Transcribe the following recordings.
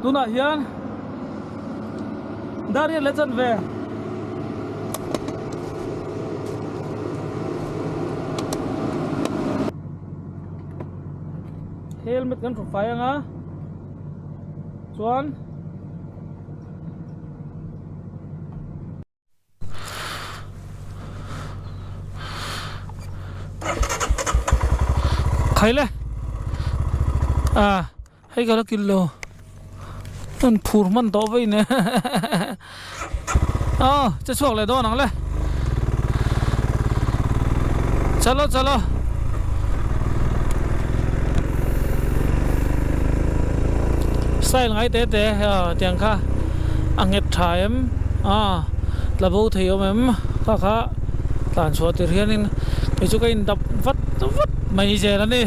tuna hian Darian Legend về helmet kan profile nga chuan khaile hay gala kilo tan phur man to vậy nè cho chuộc lại đó nắng lên chalo chalo sai ngay té tiếng kha anh nghe thải em là vô thì em kha tàn số từ hiện nên cái chỗ cái đập vắt mày giờ là đi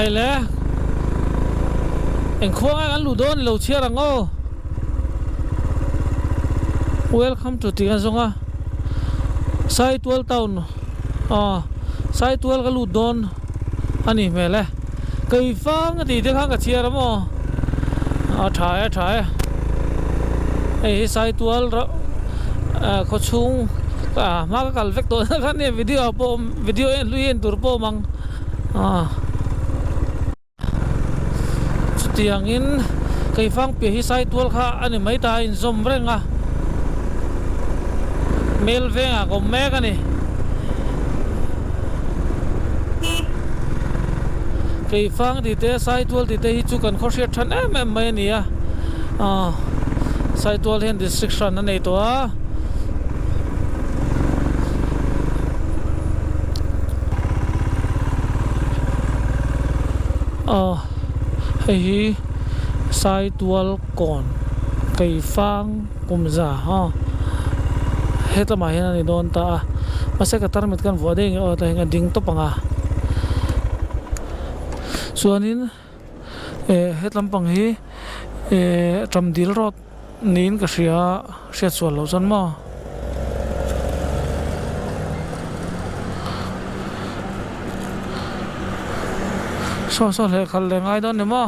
khai lẽ anh khoang anh lù đôn lầu chia rằng ô welcome to tiếng Anh sai 12 town sai 12 cái lù đôn anh đi mẹ lẽ cây phang thì tiếng khác cả chia lắm ô trái ấy sai 12 đó có chung mà cái vector tôi cái này video em lưu yên tụi po mang tiếng in cây phang phía hi sai tuol kha anh mấy ta in zoom reng mail về có mẹ cái này cây phang thì thế sai tuol thì thế hi chu cần khó xét thân em mấy nè sai tuol hiện restriction anh này to hay sai tual kon cây phang cùng giả hết là mày này đón ta mà sẽ cả mit kan vua đây ở đây ngay đinh top bằng suanin hết làm bằng hi trầm deal rót nín cái xe xuân lâu dân mà so le khal le ngai don ne mo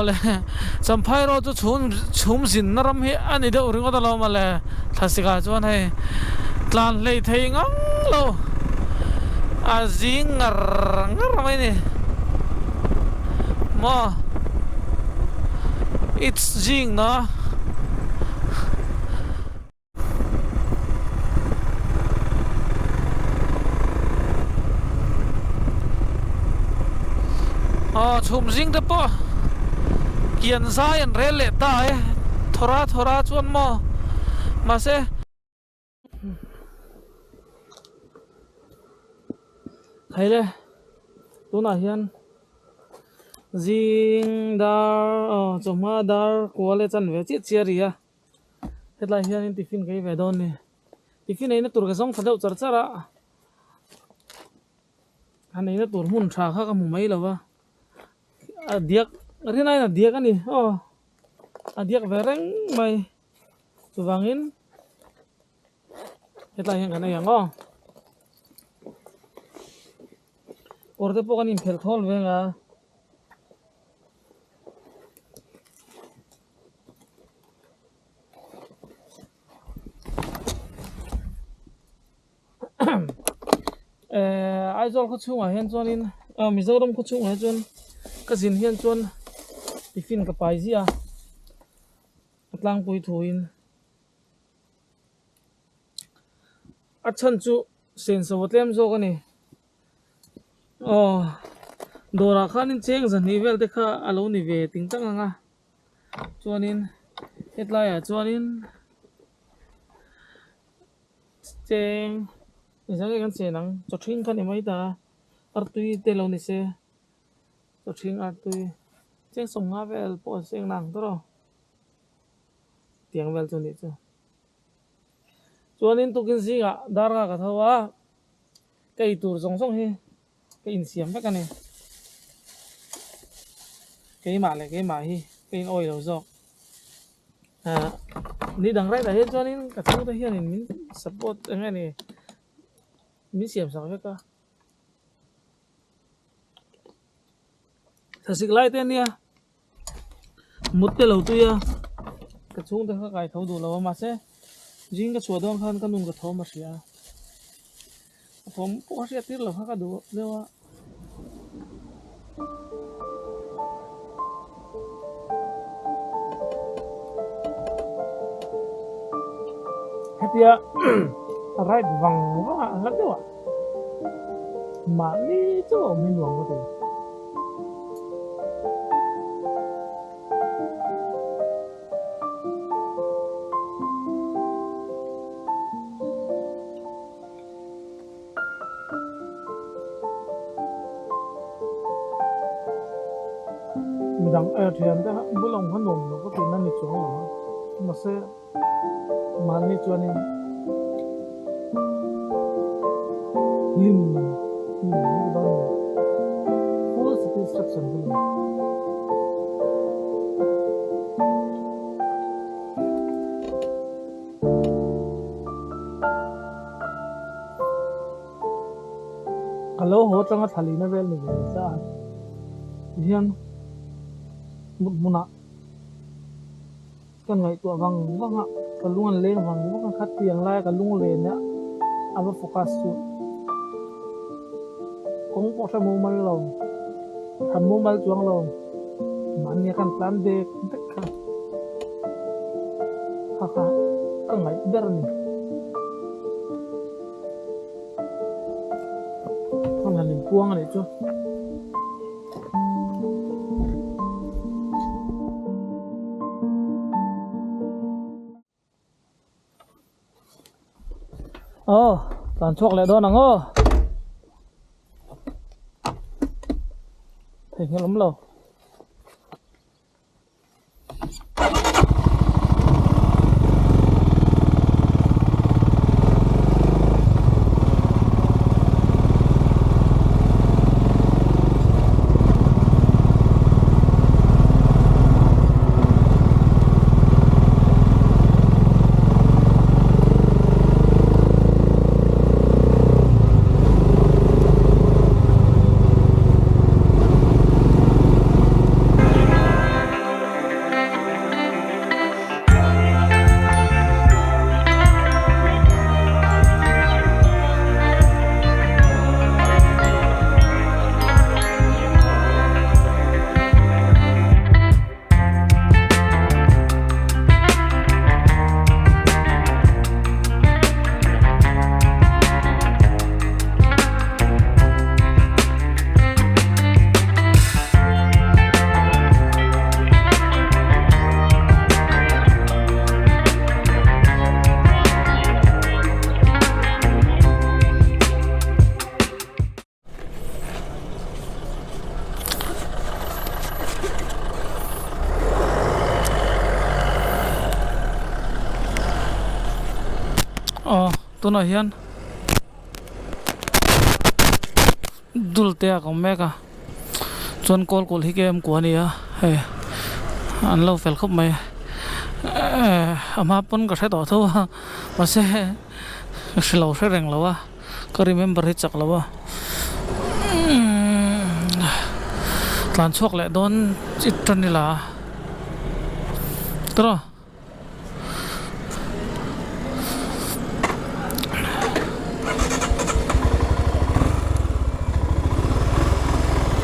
ole sampai ro chu chum sin naram hi ani de uring oda lo male thasika chuan hei tlan lei thei ngang lo Azing ngar ngar mai ni mo it's jing no chum jing te po kian sai an rel le ta e thora thora chuan mo ma se thấy đây tôi nói hiền riêng dar chúng ta dar của lệ chân về chết chia ria thế là hiền tiffin cái về đón nè tiffin này nó tụt cái giống thật đâu chở chở à anh này nó tụt muốn trả khác cái mùng mấy là va điếc cái này là điếc anh đi điếc về răng mày tụi vàng in thế là hiền cái này hiền ngon order po kanin phel thol venga ai zol ko chunga hen chuanin mizoram ko chunga he chuan ka zin hian chuan tiffin ka pai zia atlang pui thuin achan chu sen so tlem zo ka ni dora khanin cheng zan ni vel te kha alo ni ve ting tang anga chuanin hetlai a chuanin cheng isang kan chenang chothing khan emai ta artui te lo ni se chothing artui cheng somnga vel po cheng nang to ro tiang vel chu ni chu chuanin tukin singa darga ka thawa kai tur song song hi cái in xiêm vậy cái này cái mà hi cái in oi đầu dọc đi đằng right là hết cho nên cả thứ đây hiện thì mình support cái này mình xiêm sao vậy cả thật sự lại tên nha một cái lầu tôi cái chung tôi cái thấu đủ là mà sẽ riêng cái chuột đông hơn cái nung cái thấu mà xỉaผมก็เสียติดหรอกเขาก็ดูเรียกว่าเฮียอะไรวังว่าลักเดียวมานี่จู่มีหลวงก็ได้ดังเทียนแต่บุลงขนมเราก็เป็นนั่นนี่จ้วงหรอมาเสมันนี่จ้วนี่ลิมนี่บ้าง full satisfaction กันเลยฮัลโหลโหจังก็ทะเลนะเวลนี่จ้าเฮียนmuna kan ngai tu wang wanga kalungan leng wang wanga khat tiang lai kalung le nya aba focus su kong po sa mo mal lo tham mo mal chuang lo man nya kan plan de tek kha kan ngai ber ni kan halin puang ani chu tàn chọc lại đó nắng thành lắm lâu tu na hian dul te a kom meka chuan kol hi kem ko ania he an lo fel khop mai ama pon ka the to tho ma se shlo se reng lo wa ko remember hi chak lo wa tlan chok le don chit tran ni la tro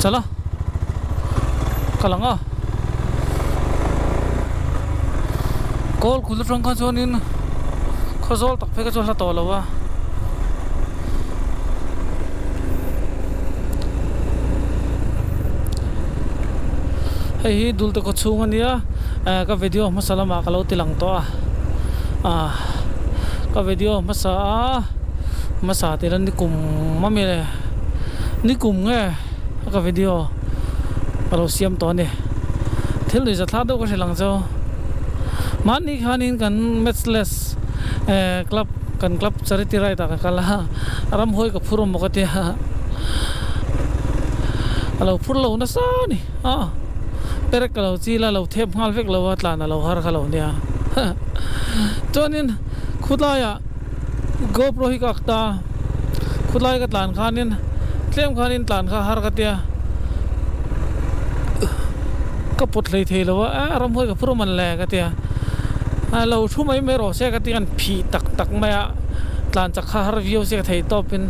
chala kalanga kol khul rang ka chonin khozol tak phe ka chol la to lo wa hei dul te ko chung ania ka video masalama ka lo tilang to ka video masa tilan ni kum mami le ni kum nge ka video alo siam to ni thil ni zatha do ko selang cho mani khanin kan matchless club charity right ta kala aram hoi ka phurom mo ka te alo phurlo na sa ni perek lo chi la lo thep ngal vek lo atla na lo har khalo nia tonin khudaya gopro hi kakta khudlai ka tlan khanin tlem khanin tlan kha har ka tia ka pot lei thei lo aram hoi ka phurom man le ka tia lo thu mai me ro se ka ti an phi tak maya tlan chak kha har view se ka thei topin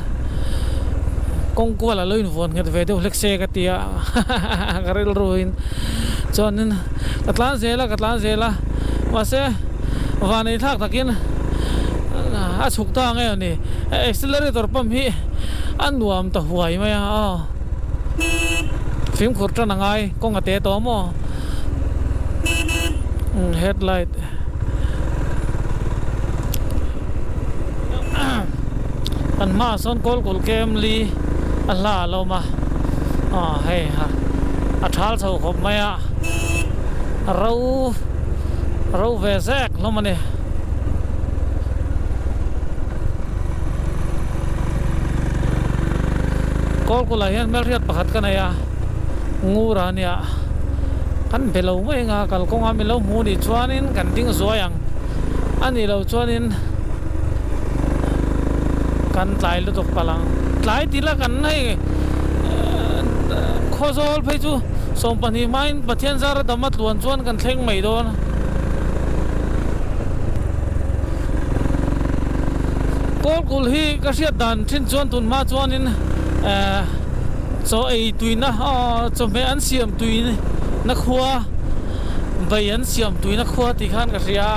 kong ko la loin von ngat ve de lek se ka tia garel ruin chonin katlan zela wase wani thak takin a chukta nge ni accelerator pam hi anuam ta huai maya film khurta nangai kong ate to mo headlight an ma son kol kem li alla lo ma hey ha athal tho khop maya rau ve zek lo mane kol ko la hian mel riat pakhat kan aya ngura nia kan belo mai nga kal konga mi lo mu ni chuanin kan ding zoyang ani lo chuanin kan tlai lu tok palang tlai tila kan nei khozol phei chu som pani main pathian zara damat luan chuan kan thleng mai don kol hi ka riat dan thin chuan tun ma chuanin cho ei tuina cho me an siam tuin na khuwa bai an siam tuina khuwa ti khan ka ria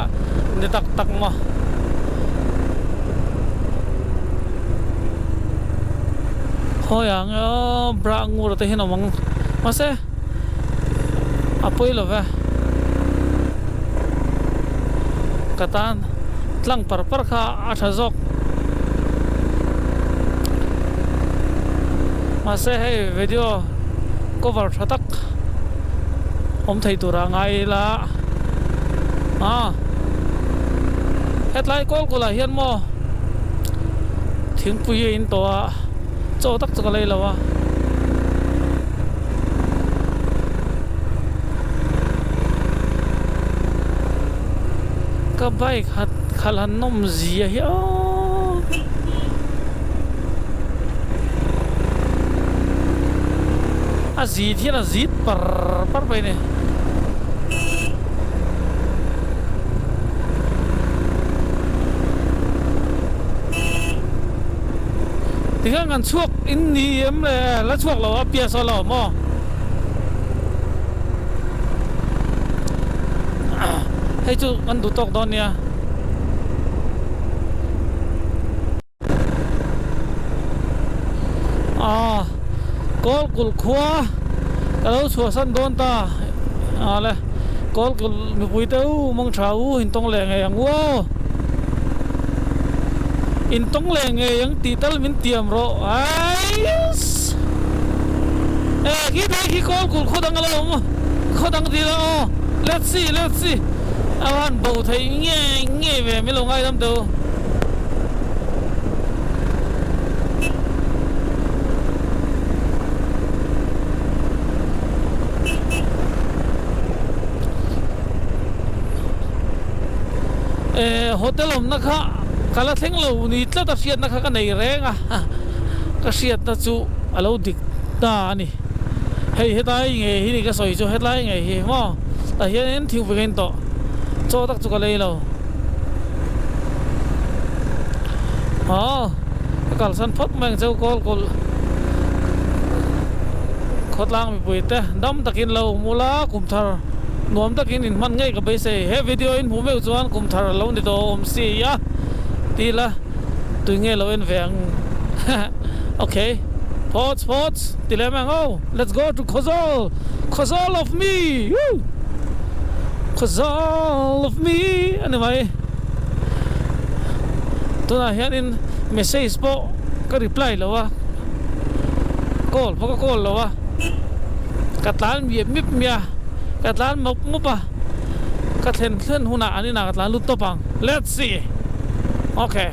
ne tak ma hoyang bra ngur te hin amang mase apoi lo ve katan tlang par kha athazok mase hey video cover thatak om thei tura ngai la headline kol kula hian mo thingpui in to cho tak cho lei lawa ka bike hat khalan nom zia hi azit hian azit par pai ne tiếng ngàn chuộc in ni em là chuộc là bia sao là mò hay chú ăn đủ tóc đó nè kol kul khua kalau chua san don ta le kol kul mi pui teu mong thau hin tong le ngai ang wo in tong le ngai yang ti tal min tiam ro ai ki kol kul khodang lo mo khodang ti lo let's see awan bo thai nge ve mi lo ngai dam tu hotel om na kha kala theng lo ni tla ta fiat na kha ka nei renga ka siat na chu alo dik ta ani hei hetai nge hi ni ka soi chu headline nge hi mo ta hian en thiu vein to cho tak chu ka lei lo kal san phot mang châu kol kol khot lang mi puite dam takin lo mula kum thar nuam takin in man ngai ka be se he video in hu meu chuan kum thar lo ni to om si ya tila tu nge lo en veng okay sports tile mang oh let's go to Khozol of me woo Khozol of me anyway tu na hian in message po ka reply lo wa call lo wa katlan mip mia katlan mop mopa kathen thlen huna ani na katlan lut to pang let's see okay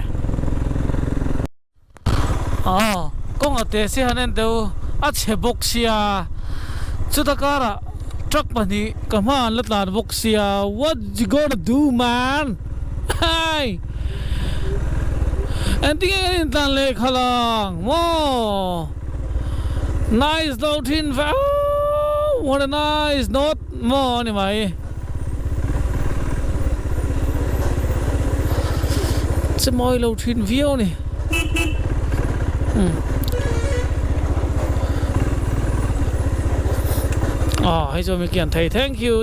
kong ate si hanen deu a che boxia chudakara truck pani kaman latlan boxia what you gonna do man hi and tingin tan le khalang mo nice note in what a nice note mo ni mai se moi lo thin view ni hãy cho mình kiện thầy thank you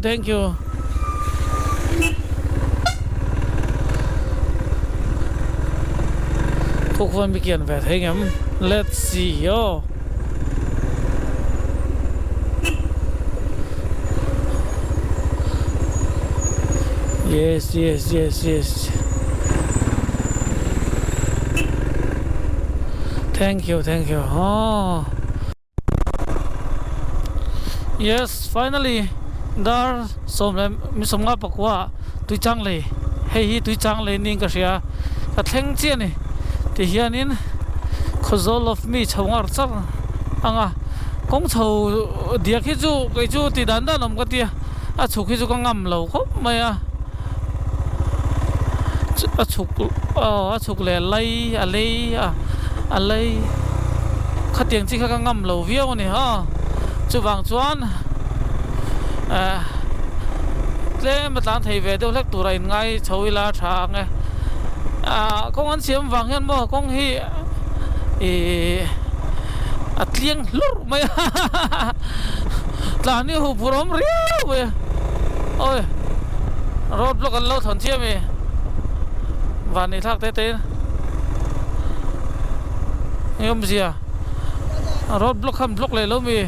Phúc Vân bị kiện về thấy ngắm let's see yo yes thank you yes finally dar som le mi som nga pakwa tu chang le hei hi tu chang le ning ka ria ka thleng chi ni ti hianin Khozol of me chawar char anga kong chho dia khi chu kai chu ti dan dan om ka tia a chu khi chu ka ngam lo khop mai a chuk le lai a lei kha tiang chi kha ngam lo viau ni ha chu wang chuan tle ma tlan thei ve deuh hlek tura in ngai chhoila tha nge kong an siam wang hian mo kong hi atliang lur mai tlani hu purom riau we oi road block an lo thon chiam e van ni thak te yom zia road block ham block le lo mi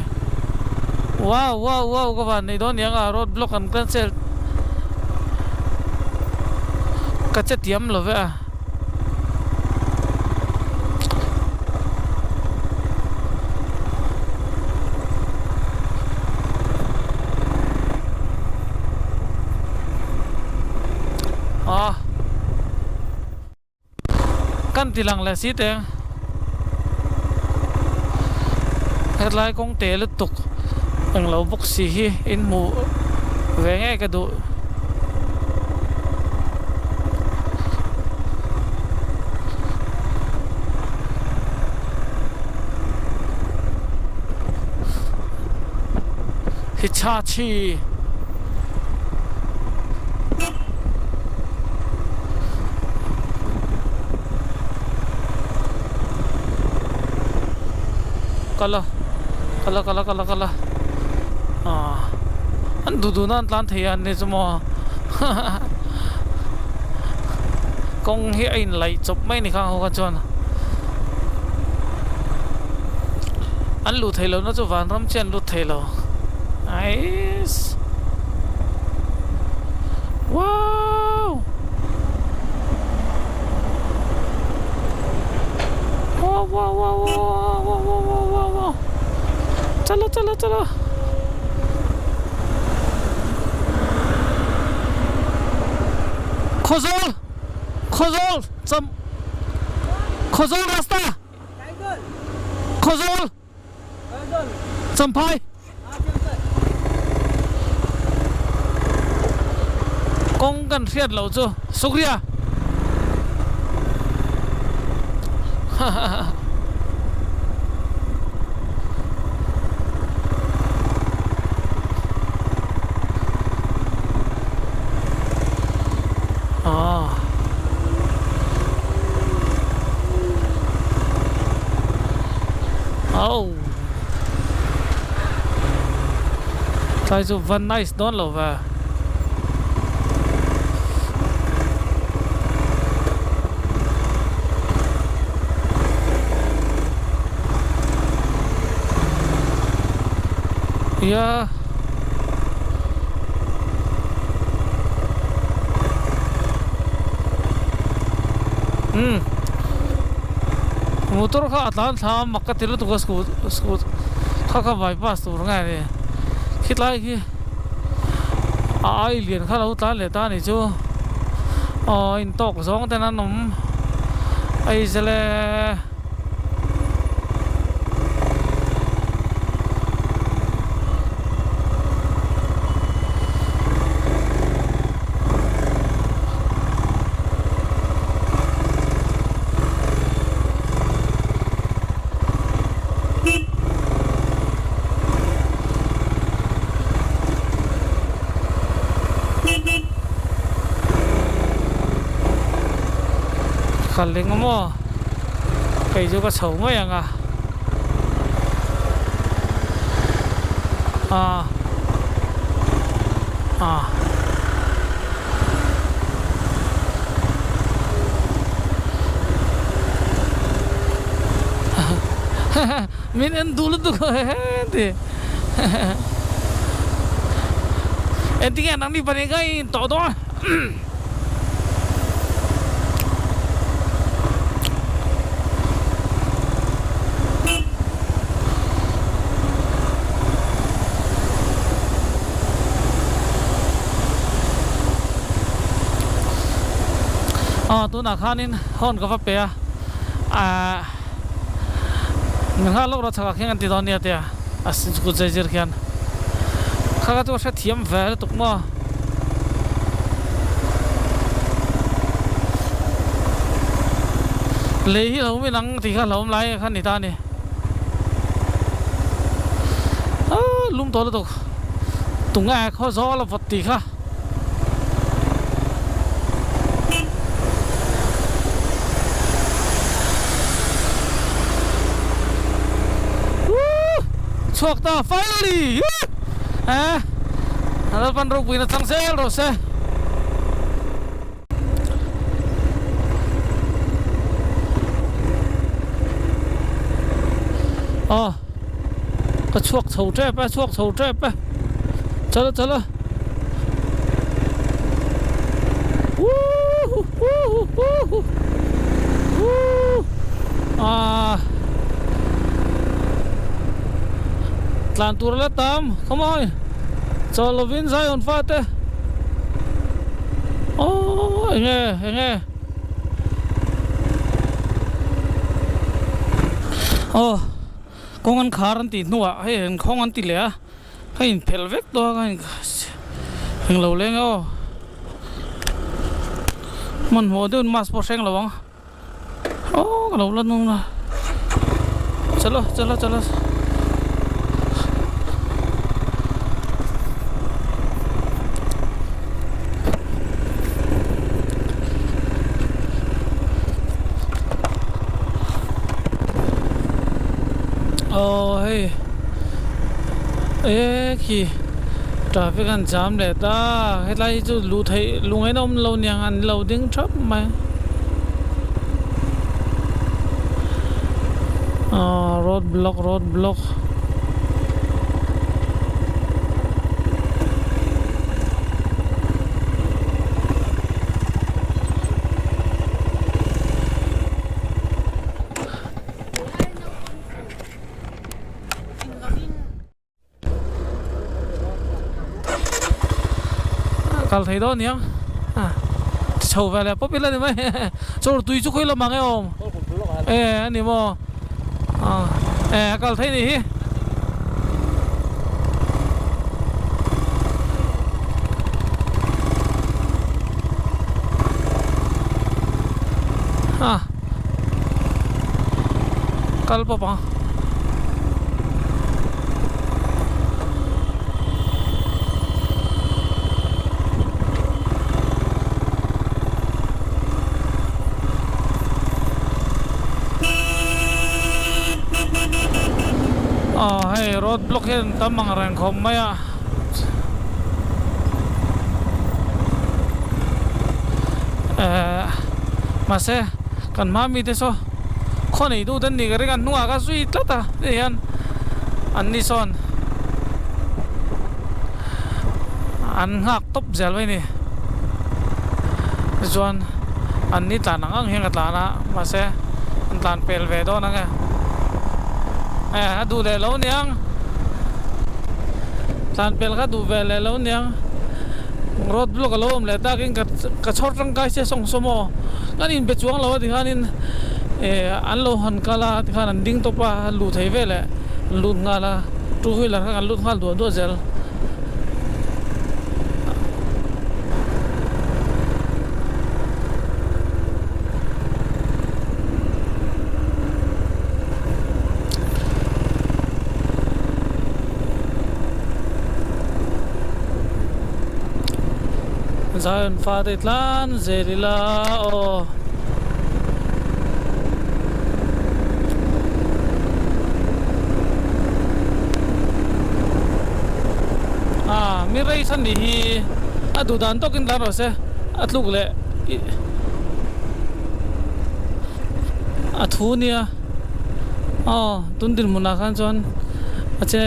wow các bạn này đó nhang road block and cancel cái chất tiêm rồi vậy căn tilang là xí tên hết lại công tế lứt tục ang lo boxi hi in mu ve nge ka du Hitachi kala an du nan tlan thei an ne chumo kong hi ain lai chop mai ni khang ho ka chon an lu thei lo na chu van ram chen lu thei lo nice wow चलो Khozol रास्ता Khozol Sampai Kong kan riat lo chu Sukriya Tại dù vẫn nice đón lâu về. Yeah. Motor kha atan tha makka tilu tu scoot kha bypass tu ngai ni khit lai ki ai liền kha lo ta le ta ni chu in tok zong te na nom ai zele kalling mo kay jo ka sầu mo yang min en dulu tu ente ente kan nang di panegai to to tu na khanin hon ka fa pe mình ha lúc đó chắc khi anh đi đón nhận à xin chúc dây dưa khian khá cái tôi sẽ thiêm về tục mà lấy lâu mới nắng thì khá lâu lại khá nít ta nè lung tối là tục tung ai khó gió là vật tí khá chuộc ta finally nó pan rục vì nó tăng xe rồi xe cái chuộc thầu trép chalo lan tur la tam come on cho lovin sai on fate nghe con ăn khá ăn tịt nua hay không ăn tịt lẻ hay phèn vét đó cái hình lâu lên mình hồ đơn mas po sen lâu cái lâu lên luôn chalo khi traffic an jam le ta helai chu lu thei lungai nom lo niang an loading truck mai road block kal thei do niang chau về là popular đi mấy cho tụi chú khơi là mang không anh em mo kal thei đi kalpa pa hey road block yan tamang ren khom maya mase kan mami te so khone du dan ni gare kan nuwa ka sui tlata yan anni son an ngak top zel mai ni zuan anni tlanang ang heng atlana mase an tlan pel ve do na nga du le lo niang tlan pel ka du ve le lo niang road block lo om le ta king ka chhor rang kai se song somo kanin be chuang lo di khanin an lo han kala ti khan an ding to pa lu thei ve le lu nga la tu hui la kan lu khal do zel Zion Farid lan Zerila o mirai san ni hi adu dan to kin daro se atluk le athunia tundin muna khan chon ache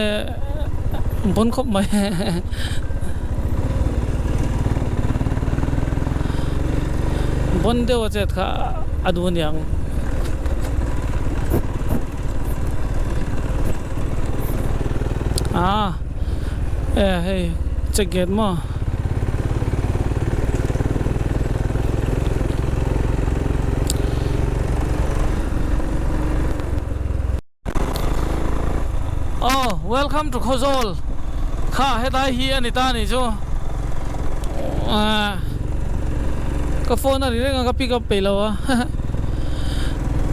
bon khop mai bon de wa chet kha adun yang hey check get mo welcome to Khozol kha hedai hi anita ni jo ka phone ari renga ka pick up pe lo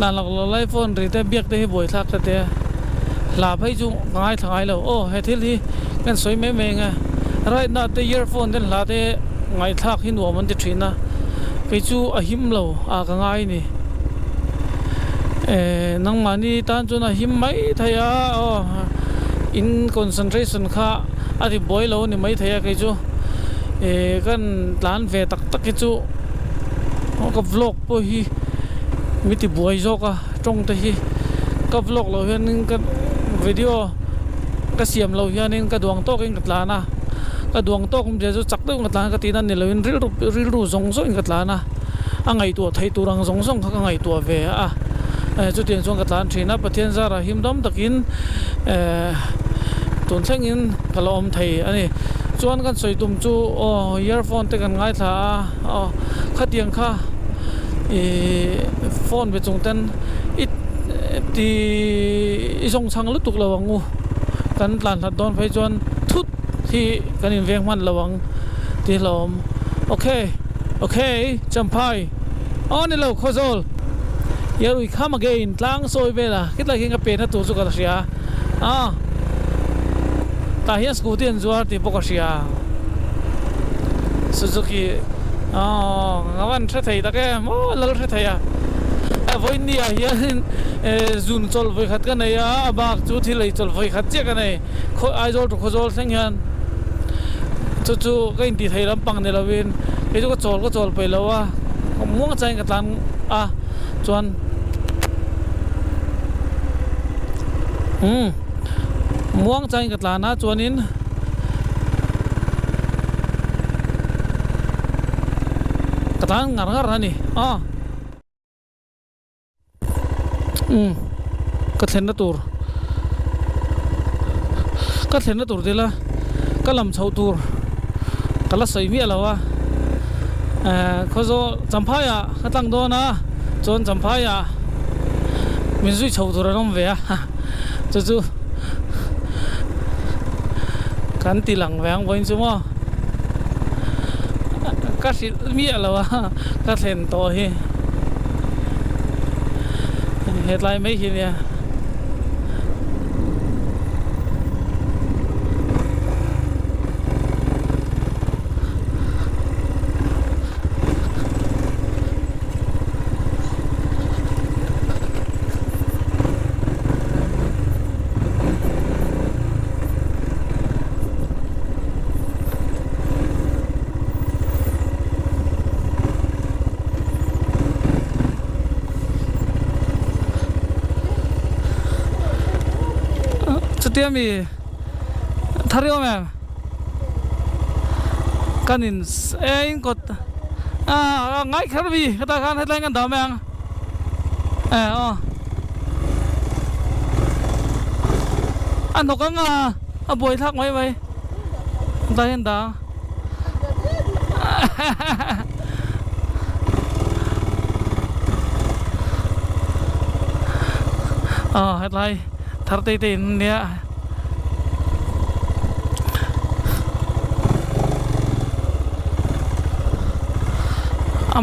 lan lok lo lai phone ri te biak te hi boi thak te la phai chu ngai thai lo he thil hi kan soi me me nga right now the earphone den la te ngai thak hin wo man te thina ke chu a him lo ka ngai ni nang mani tan chu na him mai thaya in concentration kha ari boi lo ni mai thaya ke chu kan plan ve tak tak ke chu ka vlog po hi miti buai zo ka trong te hi ka vlog lo hian ka video ka siam lo hian ka duang to king katlana ka duang to kum je zo chak te katlana ka tinan ni lo in ril ru zong zo in katlana angai tu thai tu rang zong zong ka ngai tu ve chu tian zong katlan thina pathian zara himdom takin tun thleng in kalom thei ani chuan kan soitum chu earphone te kan ngai tha khatiang kha phone be chung ten ti izong chang lu tuk lawangu kan tlan that don phai chuan thut thi kan in veng man lawang ti lom okay champai on lo Khozol here we come again tlang soi vela kitla hinga pe na tu chu ka ria ta hian scooty an zuar ti boka ria Suzuki ngawan thre thei ta ke mo lal thre thei voi ni hian zun chol voi khat ka nei bak chu thi lei chol voi khat che ka nei Aizol to Khozol theng hian chu ka in ti thei ram pang ne lawin ke chu ka chol pe lawa muang chai ka tlan chuan muang chai ka tlana chuanin katan ngar ani ka thlenna tur dela kalam chho tur kala soi mi alawa Khozol champhaya khatang do na chon champhaya min zui chho tur rom ve chu kan ti lang wang voin chu mo ka si mi alawa ka thlen to hi headline mai hi ne เตี้ยมีทาริโอแม่กันอินเอ็งกดง่ายแค่บีก็ตาการให้แรงกันดาวแมงอันหกกังบวยทักไว้ได้เห็นดาเฮ็ดไรทัดตีนเนี่ย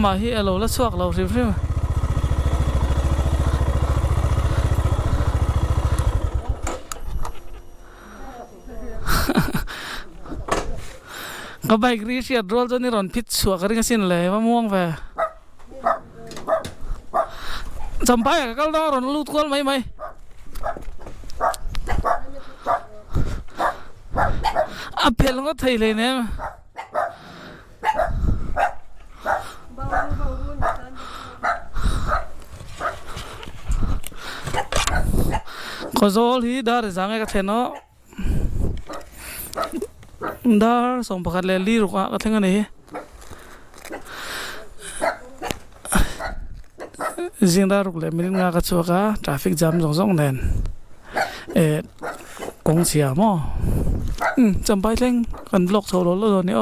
มาฮีเราแล้วสวกเราสิฟิวก็ไปกรีเชียดโรลจนนี่ร้อนพิษสวกกันกันสิ้นเลยว่าม่วงไปจำไปก็ต้องร้อนลูดก้นไหมเพลงก็ไทยเลยเนี่ยก็โซลฮีดาร์จังไงก็เทนเนาะดาร์ส่งประกาศเลลี่รุกก็เท่านี้จิงดารุกเลยมิลงากระชัวกะทราฟิกจัมสองแดนกงเสียมั้งจำไปเล่งกันบล็อกโซโล่แล้วเนี่ย